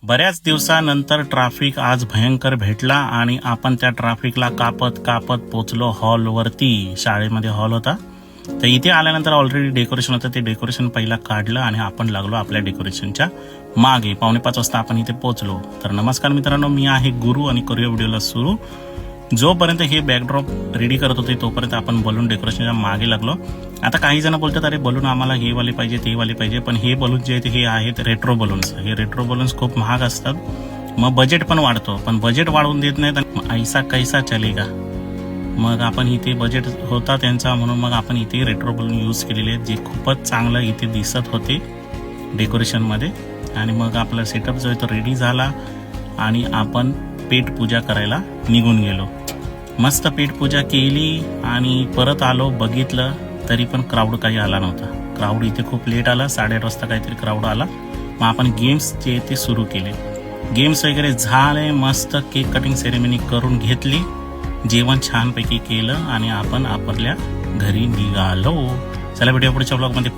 बऱ्याच दिवसानंतर ट्रॅफिक आज भयंकर भेटला आणि आपण त्या ट्रॅफिकला कापत कापत पोचलो हॉलवरती. शाळेमध्ये हॉल होता, तर इथे आल्यानंतर ऑलरेडी डेकोरेशन होतं. ते डेकोरेशन पहिला काढलं आणि आपण लागलो आपल्या डेकोरेशनच्या मागे. 4:45 वाजता आपण इथे पोचलो. तर नमस्कार मित्रांनो, मी आहे गुरु आणि करूया व्हिडिओला सुरू. जोपर्यंत हे बॅकड्रॉप रेडी करत होते तोपर्यंत आपण बलून डेकोरेशनच्या मागे लागलो. आता काही जण बोलतात अरे बलून आम्हाला हे वाले पाहिजे ते वाले पाहिजे, पण हे बलून जे आहेत हे आहेत रेट्रो बलून्स. हे रेट्रो बलून्स खूप महाग असतात, मग बजेट पण वाढतो. पण बजेट वाढवून देत नाहीत, ऐसा कैसा चलेगा. मग आपण इथे बजेट होता त्यांचा म्हणून मग आपण इथे रेट्रो बलून यूज केलेले आहेत, जे खूपच चांगलं इथे दिसत होते डेकोरेशनमध्ये. आणि मग आपला सेटअप जो आहे तो रेडी झाला आणि आपण पेट पूजा करायला निघून गेलो. मस्त पेट पूजा केली आणि परत आलो. बघितलं तरी पण क्राऊड काही आला नव्हता. क्राऊड इथे खूप लेट आला, 8:30 वाजता काहीतरी क्राऊड आला. मग आपण गेम्स जे ते सुरू केले. गेम्स वगैरे झाले, मस्त केक कटिंग सेरेमनी करून घेतली, जेवण छानपैकी केलं आणि आपण आपल्या घरी निघालो. चला भेटूया पुढच्या ब्लॉगमध्ये.